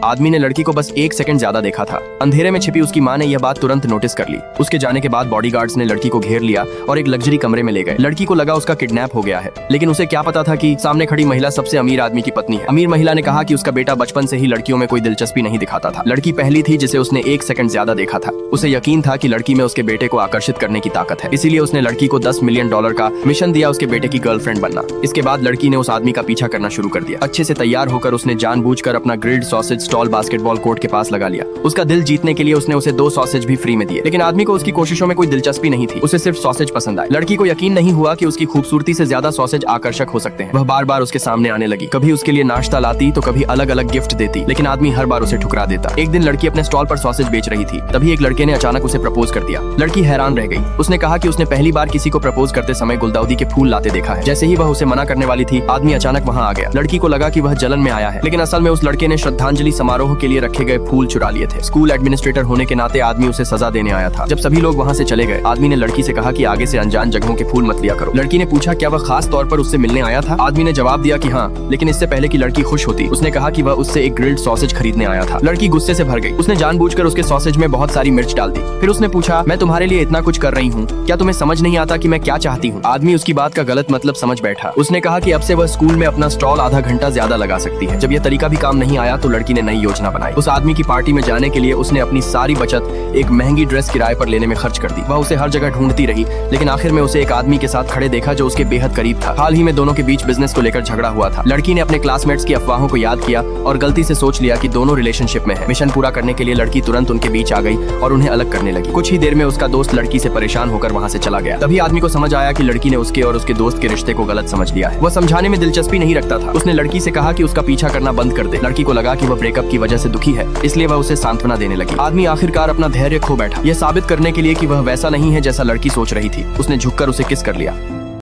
आदमी ने लड़की को बस 1 सेकंड ज्यादा देखा था। अंधेरे में छिपी उसकी माँ ने यह बात तुरंत नोटिस कर ली। उसके जाने के बाद बॉडीगार्ड्स ने लड़की को घेर लिया और एक लग्जरी कमरे में ले गए। लड़की को लगा उसका किडनैप हो गया है, लेकिन उसे क्या पता था कि सामने खड़ी महिला सबसे अमीर आदमी की पत्नी है। अमीर महिला ने कहा कि उसका बेटा बचपन से ही लड़कियों में कोई दिलचस्पी नहीं दिखाता था। लड़की पहली थी जिसे उसने 1 सेकंड ज्यादा देखा था। उसे यकीन था कि लड़की में उसके बेटे को आकर्षित करने की ताकत है, इसीलिए उसने लड़की को $10 मिलियन का मिशन दिया उसके बेटे की गर्लफ्रेंड बनना। इसके बाद लड़की ने उस आदमी का पीछा करना शुरू कर दिया। अच्छे से तैयार होकर उसने जानबूझकर अपना grilled sausage stall basketball court के पास लगा लिया। उसका दिल जीतने के लिए उसने उसे 2 सॉसेज भी फ्री में दिए, लेकिन आदमी को उसकी कोशिशों में कोई दिलचस्पी नहीं थी। उसे सिर्फ सॉसेज पसंद आए। लड़की को यकीन नहीं हुआ कि उसकी खूबसूरती से ज्यादा सॉसेज आकर्षक हो सकते हैं। वह बार बार उसके सामने आने लगी। कभी उसके लिए नाश्ता लाती तो कभी अलग अलग गिफ्ट देती, लेकिन आदमी हर बार उसे ठुकरा देता। एक दिन लड़की अपने स्टॉल पर सॉसेज बेच रही थी, तभी एक लड़के ने अचानक उसे प्रपोज कर दिया। लड़की हैरान रह गई। उसने कहा कि उसने पहली बार किसी को प्रपोज करते समय गुलदाउदी के फूल लाते देखा है। जैसे ही वह उसे मना करने वाली थी, आदमी अचानक वहाँ आ गया। लड़की को लगा कि वह जलन में आया है, लेकिन असल में उस लड़के ने श्रद्धांजलि समारोह के लिए रखे गए फूल चुरा लिए थे। स्कूल एडमिनिस्ट्रेटर होने के नाते आदमी उसे सजा देने आया था। जब सभी लोग वहाँ से चले गए, आदमी ने लड़की से कहा कि आगे से अनजान जगहों के फूल मत लिया करो। लड़की ने पूछा क्या वह खास तौर पर उससे मिलने आया था। आदमी ने जवाब दिया कि हाँ, लेकिन इससे पहले कि लड़की खुश होती, उसने कहा कि वह उससे एक ग्रिल्ड सॉसेज खरीदने आया था। लड़की गुस्से से भर गई। उसने जानबूझकर उसके सॉसेज में बहुत सारी मिर्च डाल दी। फिर उसने पूछा, मैं तुम्हारे लिए इतना कुछ कर रही हूँ, क्या तुम्हें समझ नहीं आता कि मैं क्या चाहती हूँ? आदमी उसकी बात का गलत मतलब समझ बैठा। उसने कहा कि अब से वह स्कूल में अपना स्टॉल आधा घंटा ज्यादा लगा सकती है। जब यह तरीका भी काम नहीं आया तो लड़की ने नई योजना बनाई। उस आदमी की पार्टी में जाने के लिए उसने अपनी सारी बचत एक महंगी ड्रेस किराए पर लेने में खर्च कर दी। वह उसे हर जगह ढूंढती रही, लेकिन आखिर में उसे एक आदमी के साथ खड़े देखा जो उसके बेहद करीब था। हाल ही में दोनों के बीच बिजनेस को लेकर झगड़ा हुआ था। लड़की ने अपने क्लासमेट्स की अफवाहों को याद किया और गलती से सोच लिया कि दोनों रिलेशनशिप में है। मिशन पूरा करने के लिए लड़की तुरंत उनके बीच आ गई और उन्हें अलग करने लगी। कुछ ही देर में उसका दोस्त लड़की से परेशान होकर वहाँ से चला गया। तभी आदमी को समझ आया कि लड़की ने उसके और उसके दोस्त के रिश्ते को गलत समझ लिया है। वह समझाने में दिलचस्पी नहीं रखता था। उसने लड़की से कहा कि उसका पीछा करना बंद कर दे। लड़की को लगा कि वह ब्रेकअप की वजह से दुखी है, इसलिए वह उसे सांत्वना देने लगी। आदमी आखिरकार अपना धैर्य खो बैठा, यह साबित करने के लिए कि वह वैसा नहीं है जैसा लड़की सोच रही थी। उसने झुककर उसे किस कर लिया।